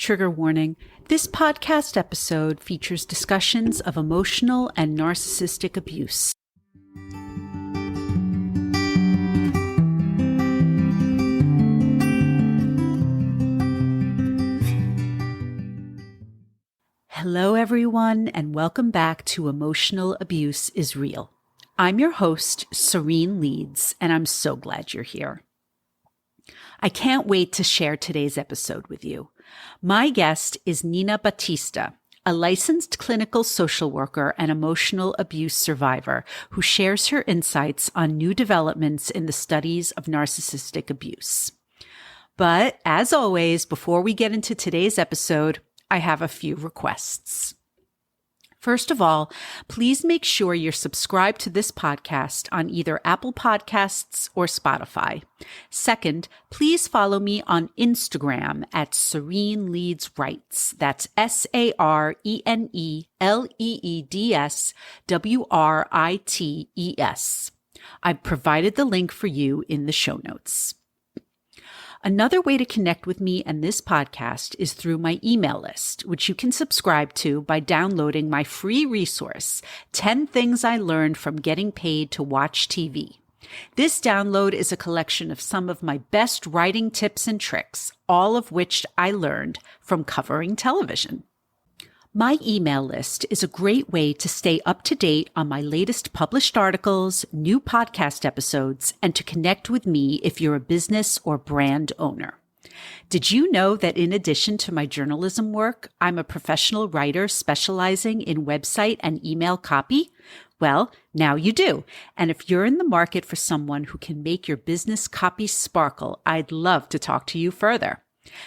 Trigger warning. This podcast episode features discussions of emotional and narcissistic abuse. Hello, everyone, and welcome back to Emotional Abuse is Real. I'm your host, Serene Leeds, and I'm so glad you're here. I can't wait to share today's episode with you. My guest is Nina Batista, a licensed clinical social worker and emotional abuse survivor who shares her insights on new developments in the studies of narcissistic abuse. But as always, before we get into today's episode, I have a few requests. First of all, please make sure you're subscribed to this podcast on either Apple Podcasts or Spotify. Second, please follow me on Instagram at Serene Leeds Writes. That's SarenLeedsWrites. I've provided the link for you in the show notes. Another way to connect with me and this podcast is through my email list, which you can subscribe to by downloading my free resource, 10 Things I Learned from Getting Paid to Watch TV. This download is a collection of some of my best writing tips and tricks, all of which I learned from covering television. My email list is a great way to stay up to date on my latest published articles, new podcast episodes, and to connect with me if you're a business or brand owner. Did you know that in addition to my journalism work, I'm a professional writer specializing in website and email copy? Well, now you do. And if you're in the market for someone who can make your business copy sparkle, I'd love to talk to you further.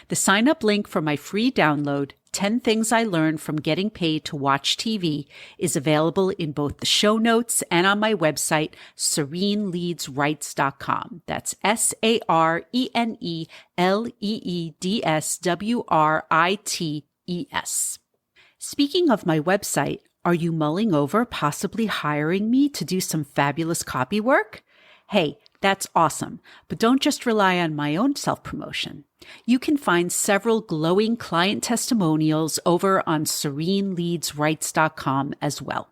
The sign-up link for my free download, 10 Things I Learned from Getting Paid to Watch TV, is available in both the show notes and on my website, SerenLeedsWrites.com. That's SarenLeedsWrites. Speaking of my website, are you mulling over possibly hiring me to do some fabulous copy work? Hey, that's awesome, but don't just rely on my own self-promotion. You can find several glowing client testimonials over on SerenLeedsWrites.com as well.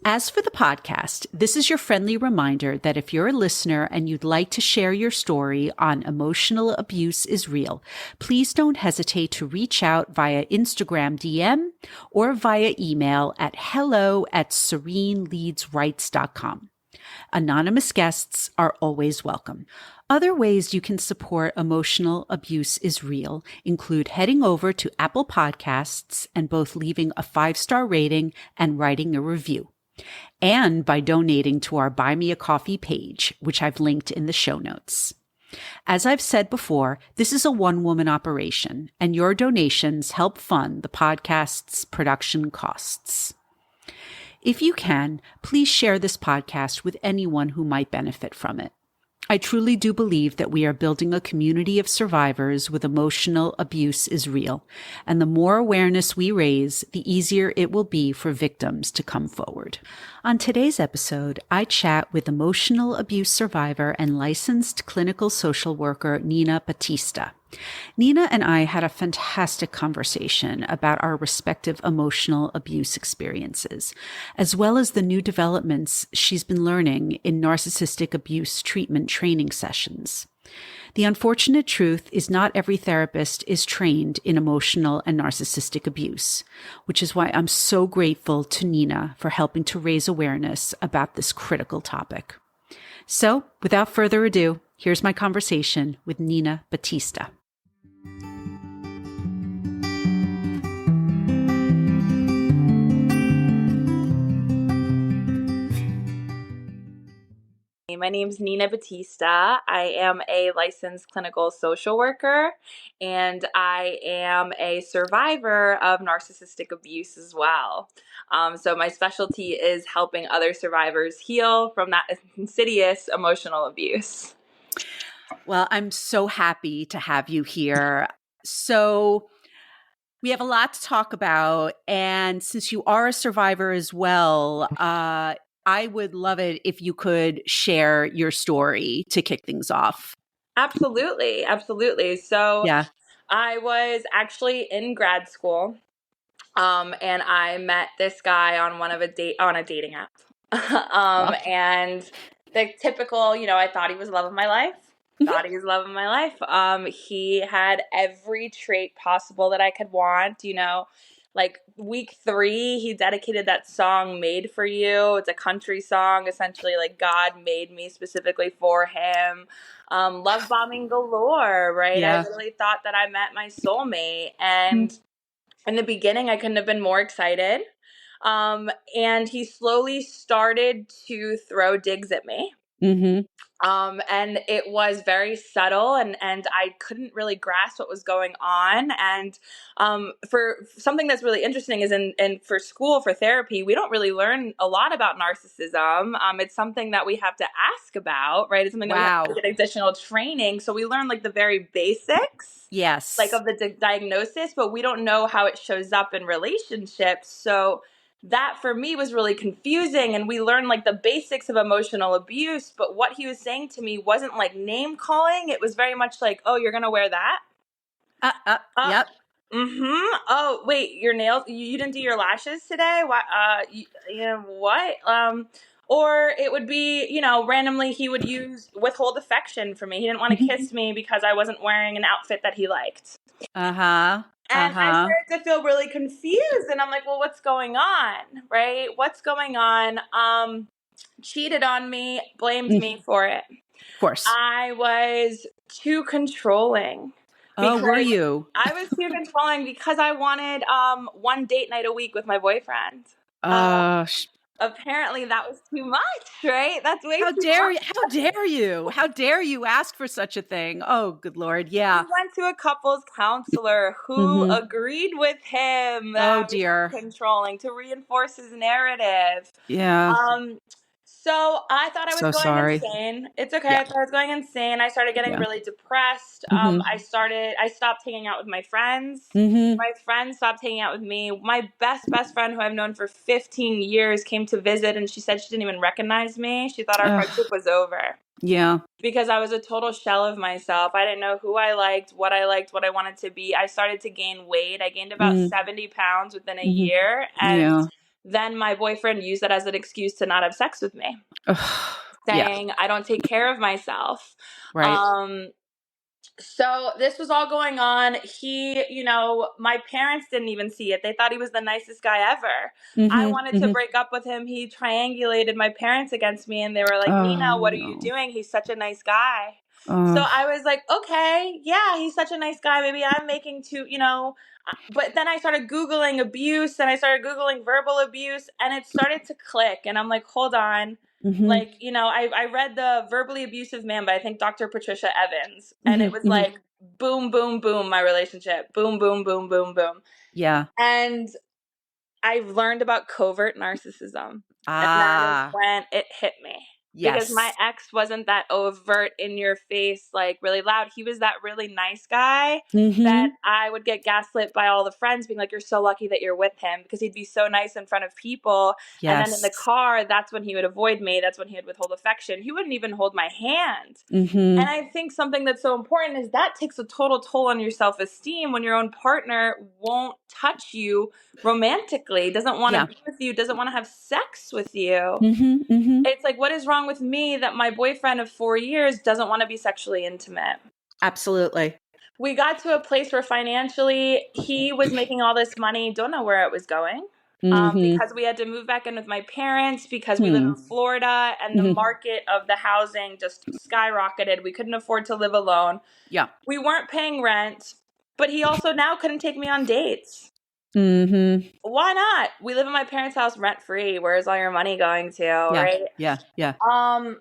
As for the podcast, this is your friendly reminder that if you're a listener and you'd like to share your story on Emotional Abuse is Real, please don't hesitate to reach out via Instagram DM or via email at hello@SerenLeedsWrites.com. Anonymous guests are always welcome. Other ways you can support Emotional Abuse is Real include heading over to Apple Podcasts and both leaving a 5-star rating and writing a review, and by donating to our Buy Me a Coffee page, which I've linked in the show notes. As I've said before, this is a one-woman operation, and your donations help fund the podcast's production costs. If you can, please share this podcast with anyone who might benefit from it. I truly do believe that we are building a community of survivors with emotional abuse is real, and the more awareness we raise, the easier it will be for victims to come forward. On today's episode, I chat with emotional abuse survivor and licensed clinical social worker Nina Batista. Nina and I had a fantastic conversation about our respective emotional abuse experiences, as well as the new developments she's been learning in narcissistic abuse treatment training sessions. The unfortunate truth is not every therapist is trained in emotional and narcissistic abuse, which is why I'm so grateful to Nina for helping to raise awareness about this critical topic. So, without further ado, here's my conversation with Nina Batista. My name is Nina Batista. I am a licensed clinical social worker, and I am a survivor of narcissistic abuse as well. So my specialty is helping other survivors heal from that insidious emotional abuse. Well, I'm so happy to have you here. So we have a lot to talk about, and since you are a survivor as well, I would love it if you could share your story to kick things off. Absolutely. So Yeah. I was actually in grad school, and I met this guy on a dating app. Well. And the typical, I thought he was love of my life. Mhm. Thought he was love of my life. He had every trait possible that I could want. Like week 3, he dedicated that song "Made for You." It's a country song, essentially like God made me specifically for him. Love bombing galore, right? I Yeah. literally thought that I met my soulmate, Mhm. and in the beginning, I couldn't have been more excited. And he slowly started to throw digs at me. Mhm. And it was very subtle, and I couldn't really grasp what was going on. And for something that's really interesting is for school, for therapy, we don't really learn a lot about narcissism. It's something that we have to ask about, right? It's something that we have to Wow. get additional training. So we learn like the very basics, like Yes. of the diagnosis, but we don't know how it shows up in relationships. So that for me was really confusing, and we learned like the basics of emotional abuse, but what he was saying to me wasn't like name calling. It was very much like, oh, you're gonna wear that. uh Yep. oh wait, your nails, you didn't do your lashes today, what? What? Or it would be, randomly he would withhold affection from me. He didn't want to Mhm. kiss me because I wasn't wearing an outfit that he liked. Uh-huh. And I Uh-huh. started to feel really confused, and I'm like, well, what's going on? Right? What's going on? Cheated on me, blamed Mm, me for it. of course. I was too controlling Oh, were because you? I wanted one date night a week with my boyfriend. Uh, sh- Apparently that was too much, right? That's way how too dare you? much. How dare you? How dare you ask for such a thing? Oh, good Lord. We Yeah. went to a couples counselor who Mhm. agreed with him that Oh, I was too dear. controlling to reinforce his narrative. Yeah. Um, so I thought I was So going sorry. insane. It's okay. Yeah. I thought I was going insane. I started getting Yeah. really depressed. Mhm. I stopped hanging out with my friends. Mhm. My friends stopped hanging out with me. My best friend, who I've known for 15 years, came to visit, and she said she didn't even recognize me. She thought our Ugh. friendship was over Yeah. because I was a total shell of myself. I didn't know who I liked, what I wanted to be. I started to gain weight. I gained about Mhm. 70 pounds within a Mhm. year. And Yeah. then my boyfriend used that as an excuse to not have sex with me, Ugh. Yeah. saying I don't take care of myself. Right. Um, so this was all going on. My parents didn't even see it. They thought he was the nicest guy ever. I Mhm. wanted to Mhm. break up with him. He triangulated my parents against me, and they were like, Oh, Nina, what are you no. doing? He's such a nice guy. So Ugh. I was like, okay, yeah, he's such a nice guy. Maybe I'm making but then I started Googling abuse, and I started Googling verbal abuse, and it started to click. And I'm like, hold on. Mhm. Like, I read The Verbally Abusive Man by, I think, Dr. Patricia Evans. And it Mhm. was Mhm. like, boom, boom, boom, my relationship. Boom, boom, boom, boom, boom. Yeah. And I've learned about covert narcissism. And that is Ah. when it hit me. Because my Yes. ex wasn't that overt, in your face, like really loud. He was that really nice guy that Mhm. I would get gaslit by all the friends being like, you're so lucky that you're with him, because he'd be so nice in front of people. And then in the Yes. car, that's when he would avoid me. That's when he would withhold affection. He wouldn't even hold my hand. And Mhm. I think something that's so important is that takes a total toll on your self-esteem when your own partner won't touch you romantically, doesn't want to Yeah. be with you, doesn't want to have sex with you. Mhm. Mhm. It's like, what is wrong with me that my boyfriend of 4 years doesn't want to be sexually intimate? Absolutely. We got to a place where financially he was making all this money, don't know where it was going. Mhm. Because we had to move back in with my parents, because we live Hmm. in Florida, and the Mhm. market of the housing just skyrocketed. We couldn't afford to live alone. Yeah. We weren't paying rent, but he also now couldn't take me on dates. Mhm. Why not? We live in my parents' house rent free. Where's all your money going to, Yeah. right? Yeah. Yeah. Um,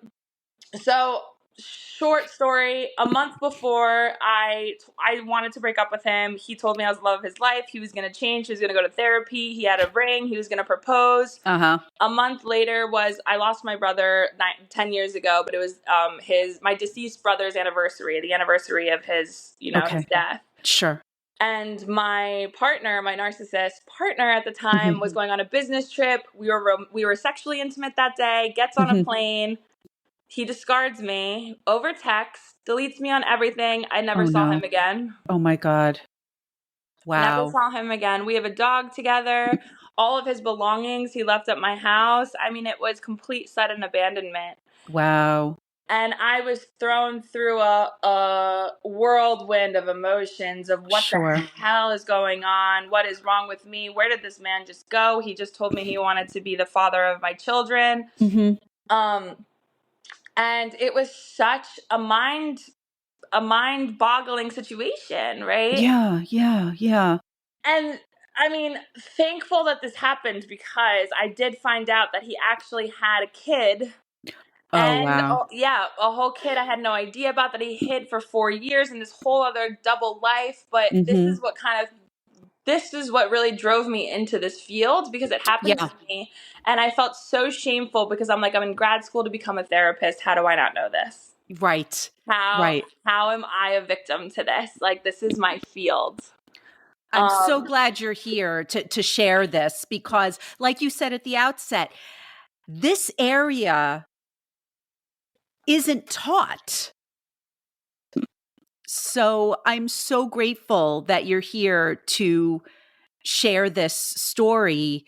so short story, a month before I wanted to break up with him, he told me I was the love of his life. He was going to change. He was going to go to therapy. He had a ring. He was going to propose. Uh-huh. A month later I lost my brother 10 years ago, but it was my deceased brother's anniversary, the anniversary of his Okay. death. Sure. And my partner, my narcissist partner at the time, was Mhm. going on a business trip. We were sexually intimate that day. Gets on a Mhm. plane, He discards me over text, deletes me on everything. I never Oh, saw no. him again. Oh, my God. Never Wow. saw him again. We have a dog together. All of his belongings he left at my house. I mean, it was complete sudden abandonment. Wow. And I was thrown through a whirlwind of emotions of what the Sure. hell is going on? What is wrong with me? Where did this man just go? He just told me he wanted to be the father of my children. Mm-hmm. And it was such a mind-boggling situation, right? Yeah, yeah, yeah. And I mean, thankful that this happened because I did find out that he actually had a kid. Oh, And wow. yeah, a whole kid I had no idea about that he hid for 4 years in this whole other double life. But Mm-hmm. this is what really drove me into this field because it happened Yeah. to me. And I felt so shameful because I'm like, I'm in grad school to become a therapist. How do I not know this? Right. How Right. how am I a victim to this? Like, this is my field. I'm so glad you're here to share this because, like you said at the outset, this area isn't taught. So I'm so grateful that you're here to share this story.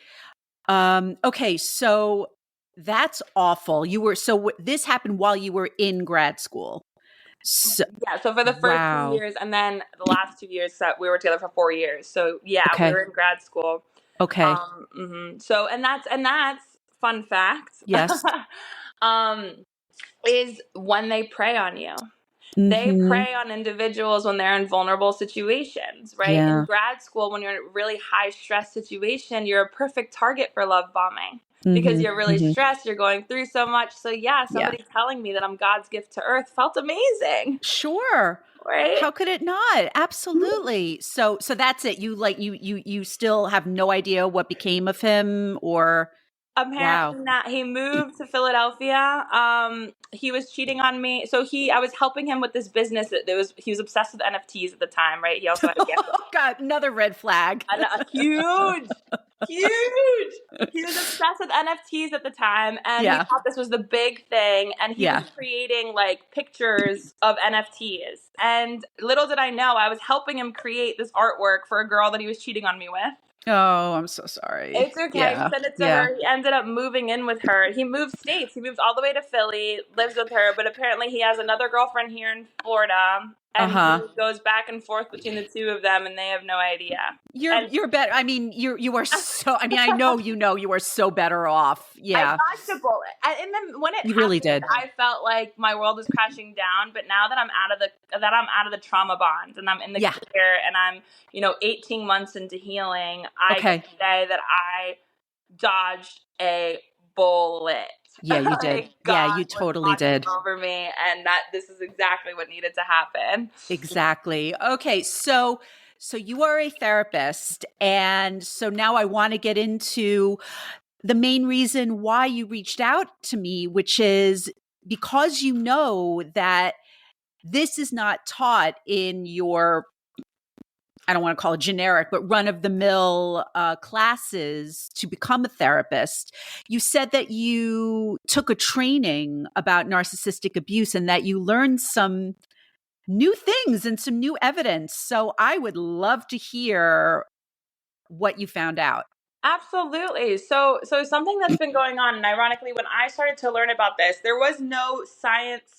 Okay, so that's awful. This happened while you were in grad school. So, Yeah, so for the first few wow. years and then the last 2 years that we were together for 4 years. So yeah, we Okay. were in grad school. Okay. So and that's fun fact. Yes. um, is when they prey on you. They Mm-hmm. prey on individuals when they're in vulnerable situations, right? In Yeah. grad school, when you're in a really high stress situation, you're a perfect target for love bombing because Mm-hmm. you're really Mm-hmm. stressed, you're going through so much. So yeah, Yeah. somebody telling me that I'm God's gift to earth felt amazing, Sure. right? How could it not? Absolutely. So that's it. You still have no idea what became of him or wow. Apparently not. He moved to Philadelphia. He was cheating on me. So I was helping him with this business he was obsessed with NFTs at the time, right? He also had a gambling. Oh God, another red flag. A huge, huge. He was obsessed with NFTs at the time, and he Yeah. thought this was the big thing. And he was Yeah. creating like pictures of NFTs. And little did I know, I was helping him create this artwork for a girl that he was cheating on me with. Oh, I'm so sorry. It's okay. He Yeah. sent it to Yeah. her. He ended up moving in with her. He moved states. He moved all the way to Philly, lives with her, but apparently he has another girlfriend here in Florida, and Uh-huh. he goes back and forth between the two of them, and they have no idea. And You're better. I mean, you are so I know you are so better off. I Yeah. dodged a bullet. And then when it You really happened, did. I felt like my world was crashing down. But now that I'm out of the trauma bond and I'm in the Yeah. clear and I'm 18 months into healing, I Okay. can say that I dodged a bullet. Yeah, you did. Like, Yeah, God you was totally watching did. over me, and that this is exactly what needed to happen. Exactly. Okay, so you are a therapist, and so now I want to get into the main reason why you reached out to me, which is because you know that this is not taught in your, I don't want to call it generic, but run of the mill classes to become a therapist. You said that you took a training about narcissistic abuse and that you learned some new things and some new evidence. So I would love to hear what you found out. Absolutely. So something that's been going on, and ironically, when I started to learn about this, there was no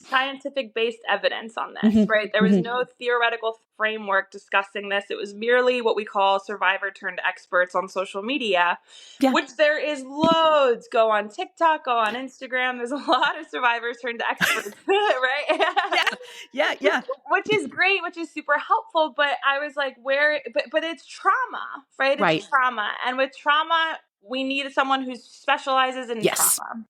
scientific based evidence on this, Mm-hmm. right? There was Mm-hmm. no theoretical framework discussing this. It was merely what we call survivor turned experts on social media, Yeah. which there is loads. Go on TikTok, go on Instagram. There's a lot of survivors turned experts, right? Yeah. Yeah. Which is great, which is super helpful. But I was like, but it's trauma, right? Right. It's trauma. And with trauma, we need someone who specializes in Yes. trauma.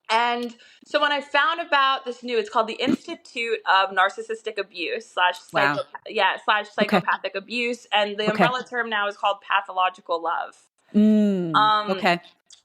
And so when I found about this it's called the Institute of Narcissistic Abuse slash Wow. Okay. psychopathic abuse. And the Okay. umbrella term now is called pathological love. Okay.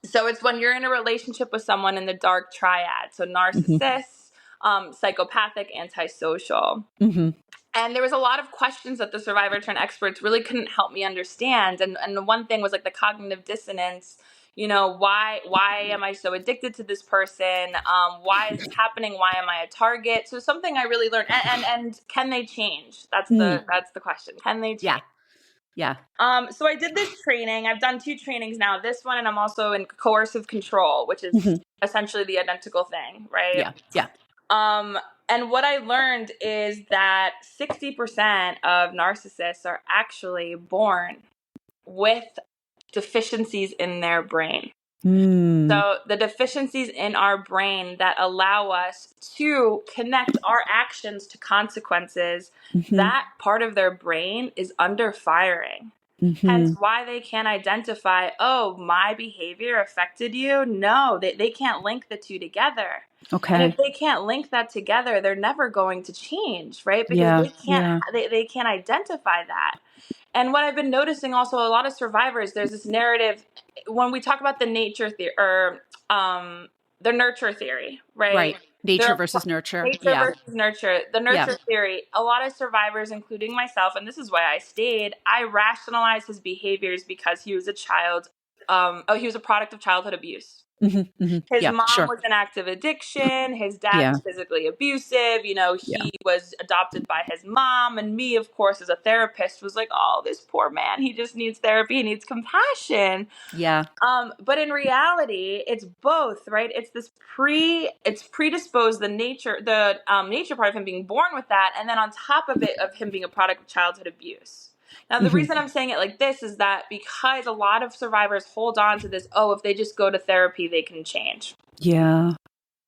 So it's when you're in a relationship with someone in the dark triad. So Mm-hmm. narcissist, psychopathic, antisocial. Mm-hmm. And there was a lot of questions that the survivor turned experts really couldn't help me understand. And the one thing was like the cognitive dissonance. why am I so addicted to this person? Why is this happening? Why am I a target? So something I really learned, and can they change? That's the question. Can they change? Yeah. So I did this training. I've done 2 trainings now. This one, and I'm also in coercive control, which is essentially the identical thing, right? Yeah. And what I learned is that 60% of narcissists are actually born with deficiencies in their brain. So the deficiencies in our brain that allow us to connect our actions to consequences, that part of their brain is under firing. Hence why they can't identify, oh, my behavior affected you. No, they can't link the two together. Okay. And if they can't link that together, they're never going to change, right? Because they can't identify that. And what I've been noticing also, a lot of survivors, there's this narrative when we talk about the nature theory or the nurture theory, right? Nature versus nurture. Nature versus nurture. The nurture theory, a lot of survivors, including myself, and this is why I stayed, I rationalized his behaviors because he was a child. He was a product of childhood abuse. His mom was in active addiction. His dad was physically abusive. He was adopted by his mom. And me, of course, as a therapist, was like, oh, this poor man, he just needs therapy. He needs compassion. Yeah. But in reality, it's both, right? It's it's predisposed, the nature part of him being born with that. And then on top of it, of him being a product of childhood abuse. Now, the reason I'm saying it like this is that because a lot of survivors hold on to this, oh, if they just go to therapy, they can change. Yeah.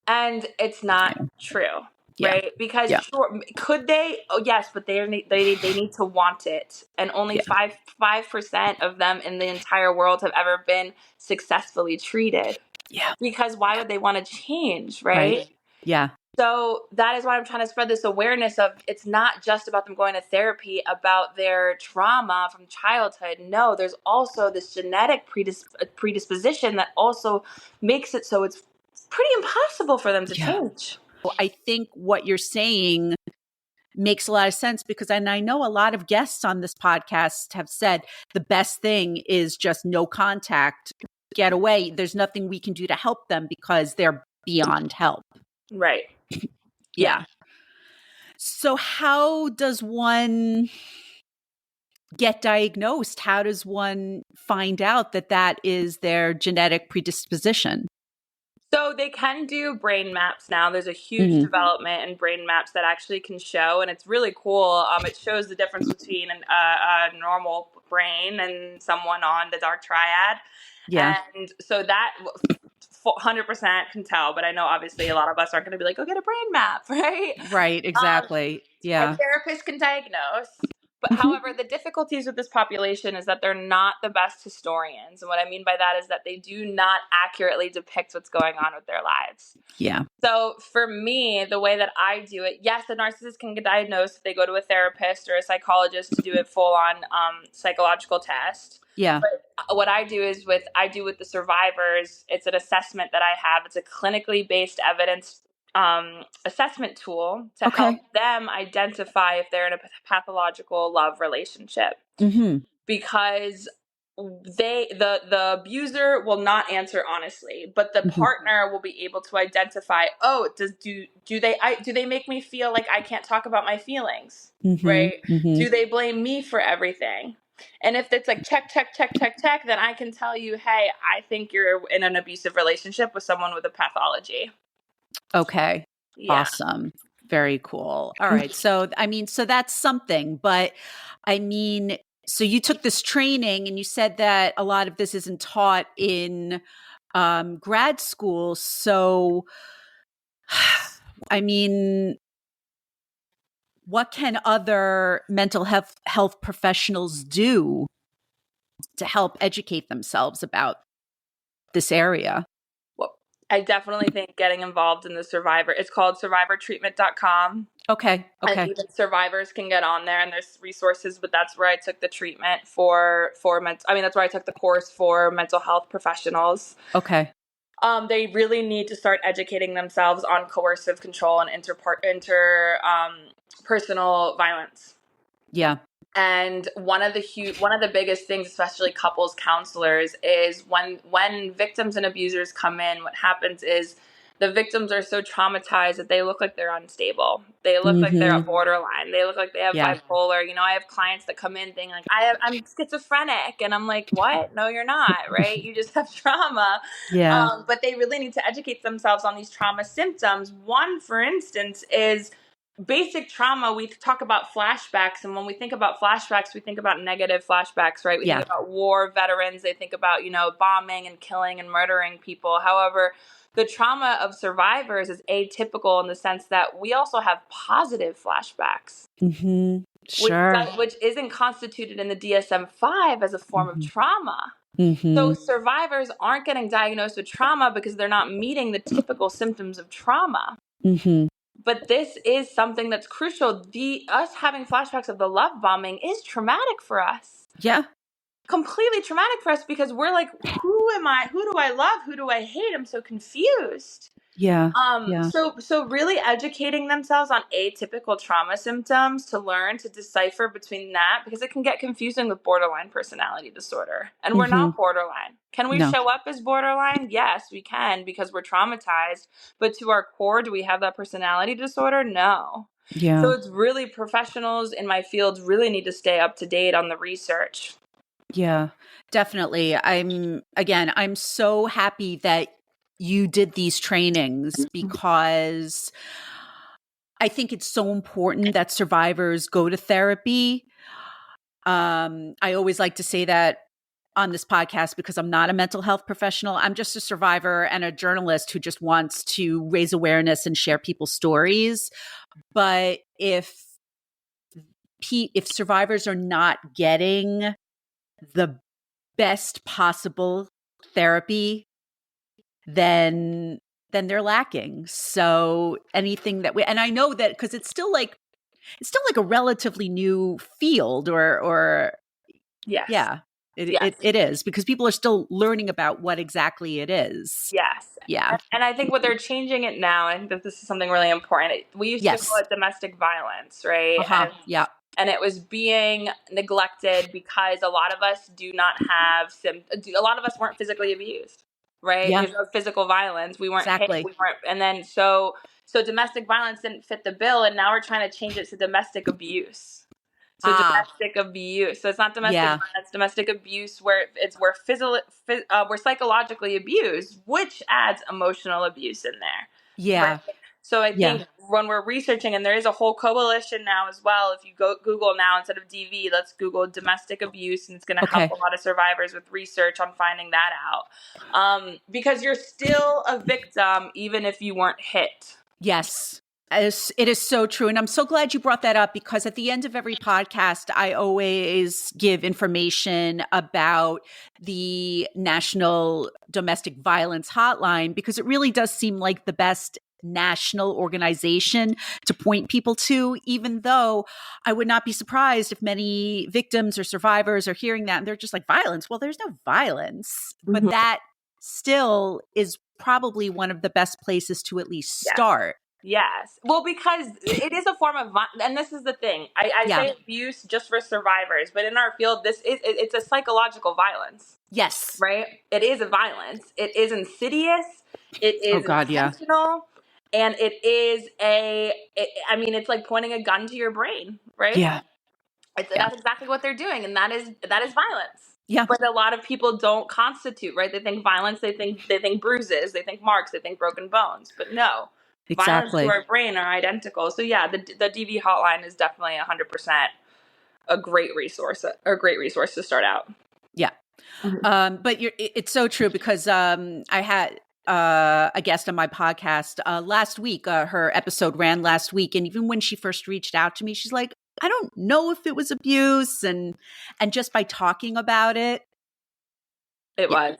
And it's not true, right? Because sure, could they? Oh, yes, but they need to want it. And only 5% of them in the entire world have ever been successfully treated. Yeah. Because why would they want to change, right? Yeah. So that is why I'm trying to spread this awareness of it's not just about them going to therapy, about their trauma from childhood. No, there's also this genetic predisposition that also makes it so it's pretty impossible for them to change. I think what you're saying makes a lot of sense because I know a lot of guests on this podcast have said the best thing is just no contact, get away. There's nothing we can do to help them because they're beyond help. Right. Yeah. So how does one get diagnosed? How does one find out that is their genetic predisposition? So they can do brain maps now. There's a huge development in brain maps that actually can show, and it's really cool. It shows the difference between a normal brain and someone on the dark triad. Yeah. And so that 100% can tell, but I know obviously a lot of us aren't going to be like, go get a brain map, right? Right, exactly. A therapist can diagnose. But however, the difficulties with this population is that they're not the best historians. And what I mean by that is that they do not accurately depict what's going on with their lives. Yeah. So for me, the way that I do it, yes, the narcissist can get diagnosed if they go to a therapist or a psychologist to do a full-on psychological test. Yeah. But what I do is with the survivors, it's an assessment that I have. It's a clinically based evidence assessment tool to help them identify if they're in a pathological love relationship. Because the abuser will not answer honestly, but the partner will be able to identify, oh, do they make me feel like I can't talk about my feelings, right? Do they blame me for everything? And if it's like check, then I can tell you, hey, I think you're in an abusive relationship with someone with a pathology. Okay. Yeah. Awesome. Very cool. All right. So that's something, but so you took this training and you said that a lot of this isn't taught in grad school. So, what can other mental health professionals do to help educate themselves about this area? Well, I definitely think getting involved in it's called survivortreatment.com. Okay. And even survivors can get on there and there's resources, but that's where I took the treatment that's where I took the course for mental health professionals. Okay. They really need to start educating themselves on coercive control and interpersonal violence. Yeah. And one of the biggest things, especially couples counselors, is when victims and abusers come in, what happens is the victims are so traumatized that they look like they're unstable. They look like they're borderline. They look like they have bipolar. You know, I have clients that come in thinking like, I'm schizophrenic. And I'm like, what? No, you're not, right? You just have trauma. Yeah. But they really need to educate themselves on these trauma symptoms. One, for instance, is basic trauma. We talk about flashbacks, and when we think about flashbacks, we think about negative flashbacks, right? We think about war veterans. They think about, bombing and killing and murdering people. However, the trauma of survivors is atypical in the sense that we also have positive flashbacks. Mm-hmm. Sure. Which isn't constituted in the DSM-5 as a form of trauma. Mm-hmm. So survivors aren't getting diagnosed with trauma because they're not meeting the typical symptoms of trauma. Mm-hmm. But this is something that's crucial. Us having flashbacks of the love bombing is traumatic for us. Yeah. Completely traumatic for us because we're like, who am I? Who do I love? Who do I hate? I'm so confused. Yeah. So really educating themselves on atypical trauma symptoms to learn to decipher between that, because it can get confusing with borderline personality disorder. And we're not borderline. Can we show up as borderline? Yes, we can, because we're traumatized. But to our core, do we have that personality disorder? No. Yeah. So it's really, professionals in my field really need to stay up to date on the research. Yeah, definitely. I'm so happy that you did these trainings, because I think it's so important that survivors go to therapy. I always like to say that on this podcast, because I'm not a mental health professional. I'm just a survivor and a journalist who just wants to raise awareness and share people's stories. But if survivors are not getting the best possible therapy, then they're lacking. So anything that and I know that because it's still like a relatively new field, or Yes. Yeah. It is, because people are still learning about what exactly it is. Yes. Yeah. And I think what they're changing it now, and I think that this is something really important. We used to call it domestic violence, right? And it was being neglected because a lot of us do not have a lot of us weren't physically abused, right? Yeah. There's no physical violence. We weren't Exactly. hit. We weren't, and then so domestic violence didn't fit the bill, and now we're trying to change it to domestic abuse. So domestic abuse. So it's not domestic violence, domestic abuse, where we're psychologically abused, which adds emotional abuse in there. Yeah. Right? So I think when we're researching, and there is a whole coalition now as well, if you go Google now, instead of DV, let's Google domestic abuse, and it's going to help a lot of survivors with research on finding that out. Because you're still a victim, even if you weren't hit. Yes. It is so true. And I'm so glad you brought that up, because at the end of every podcast, I always give information about the National Domestic Violence Hotline, because it really does seem like the best national organization to point people to, even though I would not be surprised if many victims or survivors are hearing that and they're just like, violence? Well, there's no violence, but that still is probably one of the best places to at least start. Yes. Well, because it is a form of, and this is the thing, I say abuse just for survivors, but in our field, it's a psychological violence. Yes. Right? It is a violence. It is insidious. It is intentional. And it is it's like pointing a gun to your brain, right? Yeah. That's exactly what they're doing. And that is violence. Yeah. But a lot of people don't constitute, right? They think violence, they think bruises, they think marks, they think broken bones. But no. Violence to our brain are identical. So yeah, the DV hotline is definitely 100% a great resource to start out. Yeah. But it's so true, because I had a guest on my podcast last week. Her episode ran last week. And even when she first reached out to me, she's like, I don't know if it was abuse. And just by talking about it, It was.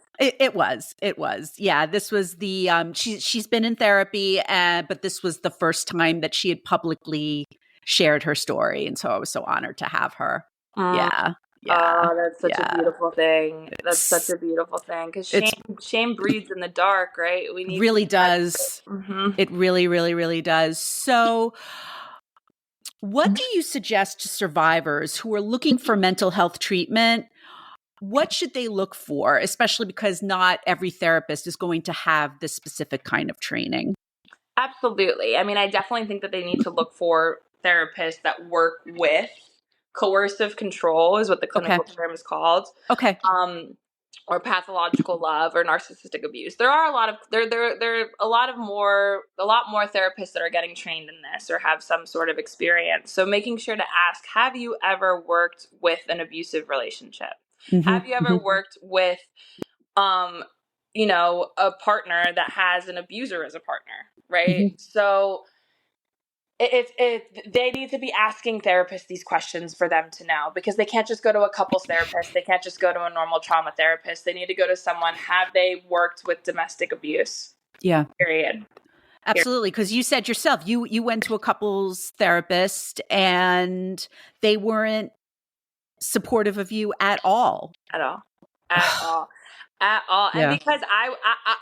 It was. Yeah. This was the, she's been in therapy, but this was the first time that she had publicly shared her story. And so I was so honored to have her. Yeah. Oh, that's such a beautiful thing. That's such a beautiful thing. Because shame breeds in the dark, right? We need really does. It really, really, really does. So What do you suggest to survivors who are looking for mental health treatment? What should they look for, especially because not every therapist is going to have this specific kind of training? Absolutely. I mean, I definitely think that they need to look for therapists that work with coercive control, is what the Okay. clinical term is called. Okay. Or pathological love or narcissistic abuse. There are a lot of there are a lot more therapists that are getting trained in this or have some sort of experience. So making sure to ask, have you ever worked with an abusive relationship? Mm-hmm. Have you ever Mm-hmm. worked with um a partner that has an abuser as a partner, right? Mm-hmm. So they need to be asking therapists these questions for them to know, because they can't just go to a couples therapist. They can't just go to a normal trauma therapist. They need to go to someone. Have they worked with domestic abuse? Yeah. Period. Absolutely, because you said yourself you went to a couples therapist and they weren't supportive of you at all. At all. At all. At all. And Yeah. because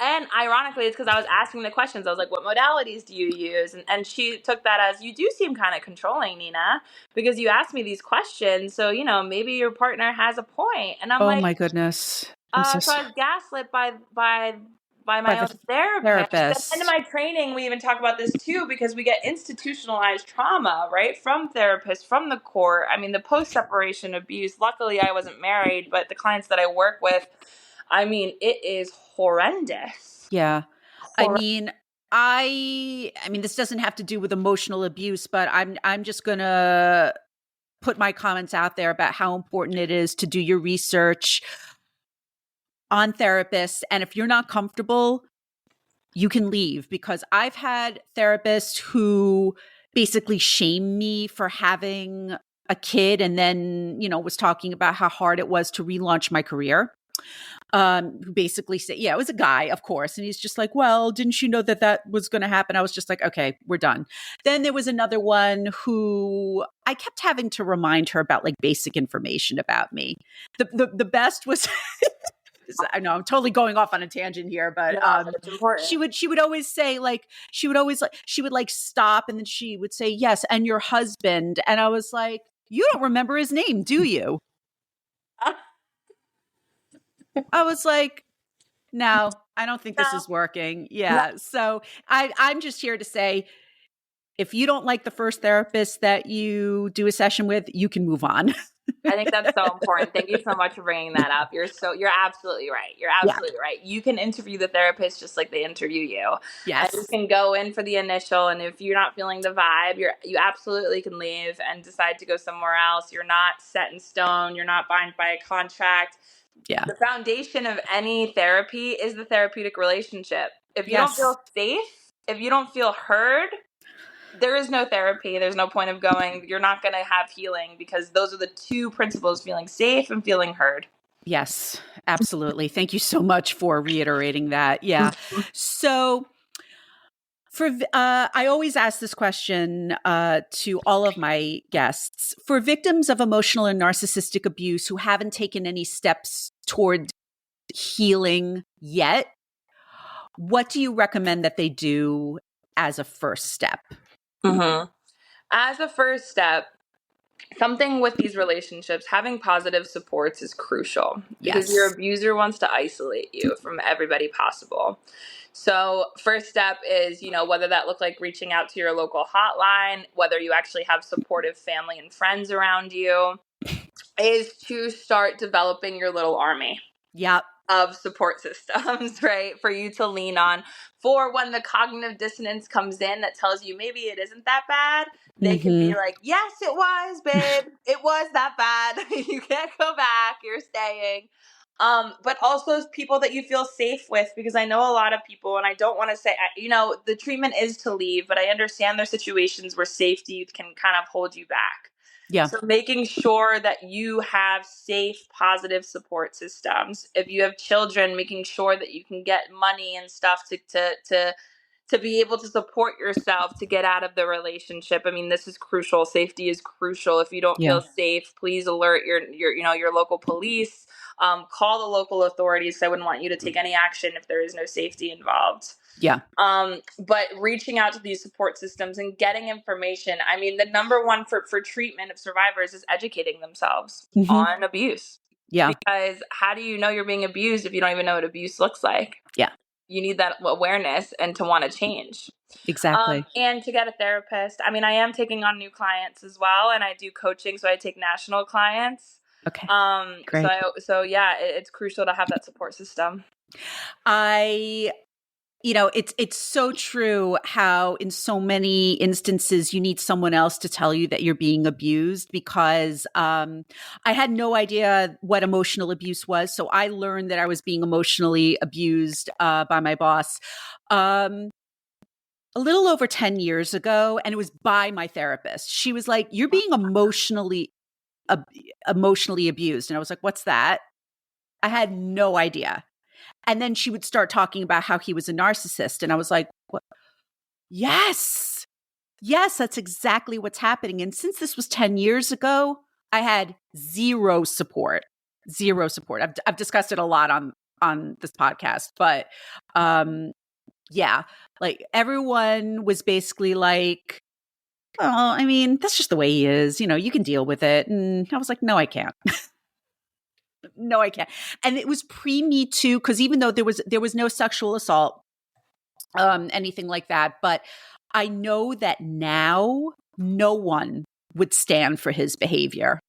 and ironically, it's because I was asking the questions. I was like, what modalities do you use? And she took that as, you do seem kind of controlling, Nina, because you asked me these questions. So, maybe your partner has a point. And I'm Oh like, my goodness. I'm so so I was gaslit by by my the own therapist. And in therapist. my training, we even talk about this too, because we get institutionalized trauma, right? From therapists, from the court. I mean, the post-separation abuse, luckily I wasn't married, but the clients that I work with, I mean, it is horrendous. Yeah. I mean, I mean this doesn't have to do with emotional abuse, but I'm just going to put my comments out there about how important it is to do your research on therapists, and if you're not comfortable, you can leave, because I've had therapists who basically shame me for having a kid and then, was talking about how hard it was to relaunch my career. Who basically said, yeah, it was a guy, of course. And he's just like, well, didn't you know that was going to happen? I was just like, okay, we're done. Then there was another one who I kept having to remind her about like basic information about me. The best was, I know I'm totally going off on a tangent here, but No, but it's important. she would always say like, she would like stop and then she would say, yes, and your husband. And I was like, you don't remember his name, do you? I was like, no, I don't think this No. is working. No. Yeah. So I'm just here to say, if you don't like the first therapist that you do a session with, you can move on. I think that's so important. Thank you so much for bringing that up. You're absolutely right. You're absolutely right. You can interview the therapist just like they interview you. Yes. And you can go in for the initial, and if you're not feeling the vibe, you absolutely can leave and decide to go somewhere else. You're not set in stone. You're not bound by a contract. Yeah. The foundation of any therapy is the therapeutic relationship. If you don't Yes. feel safe, if you don't feel heard, there is no therapy. There's no point of going. You're not going to have healing, because those are the two principles: feeling safe and feeling heard. Yes, absolutely. Thank you so much for reiterating that. Yeah. So I always ask this question to all of my guests. For victims of emotional and narcissistic abuse who haven't taken any steps toward healing yet, what do you recommend that they do as a first step? Mm-hmm. As a first step, something with these relationships, having positive supports is crucial, because your abuser wants to isolate you from everybody possible. So first step is, whether that look like reaching out to your local hotline, whether you actually have supportive family and friends around you, is to start developing your little army. Yep. Of support systems, right? For you to lean on for when the cognitive dissonance comes in that tells you maybe it isn't that bad. They can be like, yes, it was, babe. It was that bad. You can't go back. You're staying. But also people that you feel safe with, because I know a lot of people, and I don't want to say, the treatment is to leave, but I understand there's situations where safety can kind of hold you back. Yeah. So making sure that you have safe, positive support systems. If you have children, making sure that you can get money and stuff to be able to support yourself to get out of the relationship. I mean, this is crucial. Safety is crucial. If you don't feel safe, please alert your local police. call the local authorities. I wouldn't want you to take any action if there is no safety involved. Yeah. But reaching out to these support systems and getting information. I mean, the number one for treatment of survivors is educating themselves on abuse. Yeah. Because how do you know you're being abused if you don't even know what abuse looks like? Yeah. You need that awareness and to want to change. Exactly. And to get a therapist. I mean, I am taking on new clients as well, and I do coaching, so I take national clients. Okay. Great. So yeah, it's crucial to have that support system. It's so true how in so many instances you need someone else to tell you that you're being abused, because I had no idea what emotional abuse was. So I learned that I was being emotionally abused by my boss a little over 10 years ago, and it was by my therapist. She was like, "You're being emotionally abused." And I was like, "What's that?" I had no idea. And then she would start talking about how he was a narcissist. And I was like, what? Yes, that's exactly what's happening. And since this was 10 years ago, I had zero support. I've discussed it a lot on this podcast, but yeah, like everyone was basically like, "Oh, I mean, that's just the way he is. You can deal with it." And I was like, "No, I can't." No, I can't. And it was pre-Me Too, because even though there was no sexual assault, anything like that, but I know that now no one would stand for his behavior.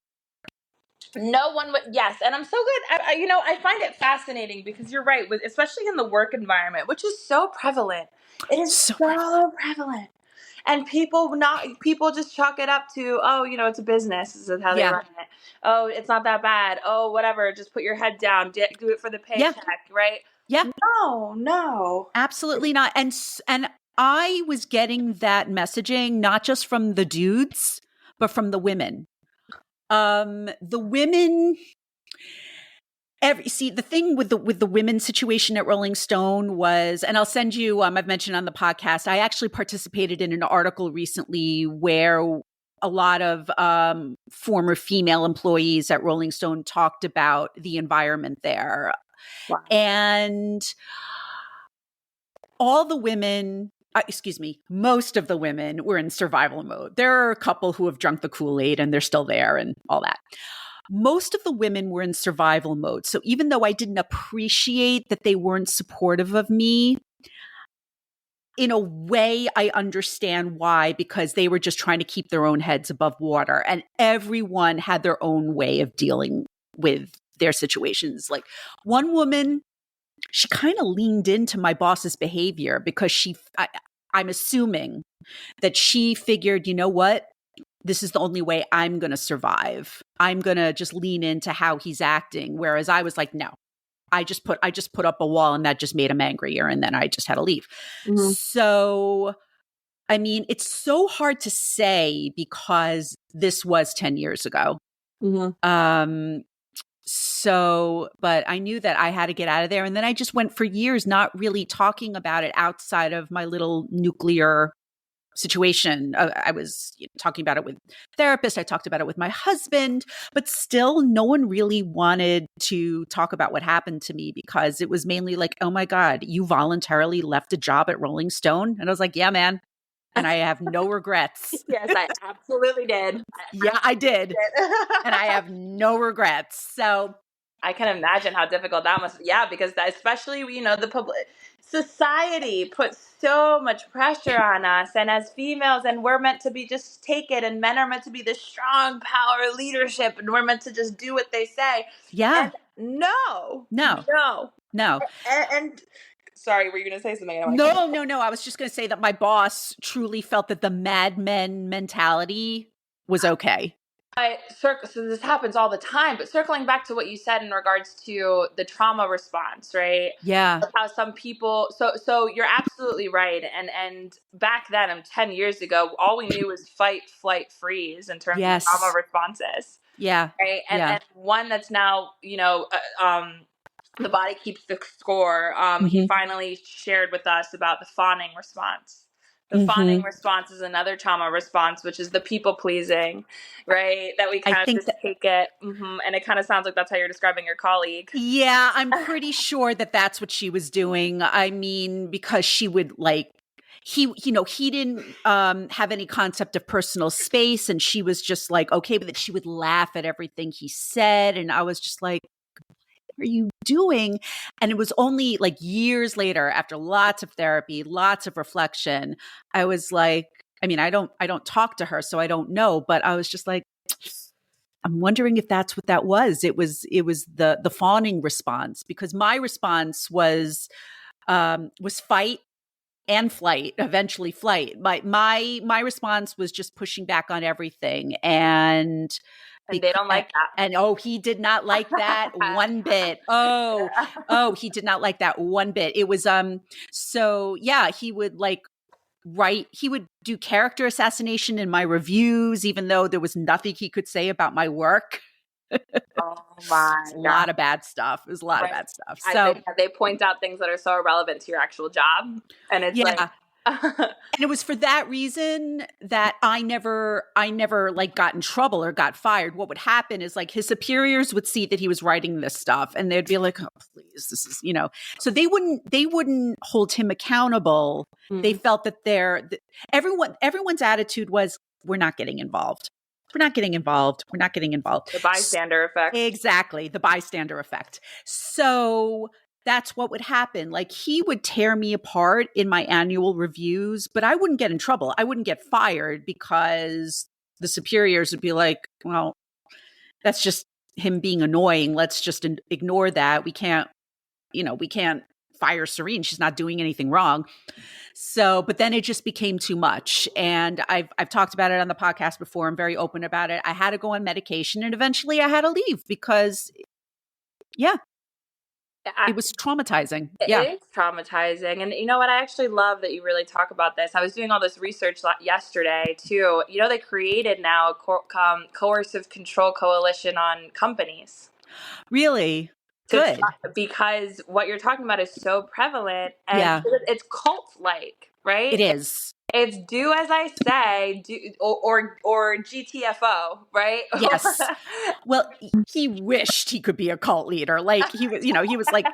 No one would. Yes, and I'm so good. I find it fascinating because you're right, especially in the work environment, which is so prevalent. It is So so prevalent. And people just chalk it up to, oh, it's a business. This is how they run it. Oh, it's not that bad. Oh, whatever. Just put your head down. Do it for the paycheck, right? Yeah. No. Absolutely not. And I was getting that messaging not just from the dudes, but from the women. The women. The thing with the women's situation at Rolling Stone was, and I'll send you, I've mentioned on the podcast, I actually participated in an article recently where a lot of former female employees at Rolling Stone talked about the environment there. Wow. And all the women, most of the women were in survival mode. There are a couple who have drunk the Kool-Aid and they're still there and all that. Most of the women were in survival mode. So even though I didn't appreciate that they weren't supportive of me, in a way, I understand why, because they were just trying to keep their own heads above water. And everyone had their own way of dealing with their situations. Like one woman, she kind of leaned into my boss's behavior because I'm assuming that she figured, you know what? This is the only way I'm going to survive. I'm going to just lean into how he's acting. Whereas I was like, no, I just put up a wall and that just made him angrier. And then I just had to leave. Mm-hmm. So, I mean, it's so hard to say because this was 10 years ago. Mm-hmm. But I knew that I had to get out of there. And then I just went for years not really talking about it outside of my little nuclear situation. I was talking about it with therapists. I talked about it with my husband, but still no one really wanted to talk about what happened to me because it was mainly like, oh my God, you voluntarily left a job at Rolling Stone? And I was like, yeah, man. And I have no regrets. Yes, I absolutely did. I did. And I have no regrets. So I can imagine how difficult that must be. Yeah, because especially, the public society puts so much pressure on us. And as females, and we're meant to be just take it. And men are meant to be the strong power leadership. And we're meant to just do what they say. Yeah. And no. And sorry, were you going to say something? No. I was just going to say that my boss truly felt that the Mad Men mentality was okay. So this happens all the time, but circling back to what you said in regards to the trauma response, right? Yeah. How some people, so you're absolutely right. And back then, 10 years ago, all we knew was fight, flight, freeze in terms of trauma responses. Yeah. Right. And one that's now, the body keeps the score. He finally shared with us about the fawning response. The fawning response is another trauma response, which is the people pleasing, right? That we I kind of think just take it. And it kind of sounds like that's how you're describing your colleague. Yeah, I'm pretty sure that that's what she was doing. I mean, because she would like, he didn't have any concept of personal space, and she was just like okay with it. She would laugh at everything he said, and I was just like, what are you doing? And it was only like years later, after lots of therapy, lots of reflection, I was like, I mean, I don't talk to her, so I don't know, but I was just like, I'm wondering if that's what that was. It was the fawning response, because my response was fight and flight, eventually flight. My response was just pushing back on everything, and They don't like that. and oh, he did not like that one bit. Oh, he did not like that one bit. It was so yeah, he would like he would do character assassination in my reviews, even though there was nothing he could say about my work. Oh my A God. lot of bad stuff. It was a lot of Right. bad stuff. So They point out things that are so irrelevant to your actual job. And it's like, yeah. And it was for that reason that I never like got in trouble or got fired. What would happen is like his superiors would see that he was writing this stuff, and they'd be like, oh, please, this is, so they wouldn't hold him accountable. They felt that everyone's attitude was, we're not getting involved. We're not getting involved. We're not getting involved. The bystander effect. Exactly. The bystander effect. So that's what would happen. Like he would tear me apart in my annual reviews, but I wouldn't get in trouble. I wouldn't get fired because the superiors would be like, well, that's just him being annoying. Let's just ignore that. We can't fire Serene. She's not doing anything wrong. So, but then it just became too much. And I've talked about it on the podcast before. I'm very open about it. I had to go on medication, and eventually I had to leave because it was traumatizing. It is traumatizing. And you know what? I actually love that you really talk about this. I was doing all this research yesterday too. They created now a coercive control coalition on companies. Really? Good. Because what you're talking about is so prevalent, and it's cult-like, right? It is. It's do as I say, or GTFO, right? Yes. Well, he wished he could be a cult leader. Like he was, he was like,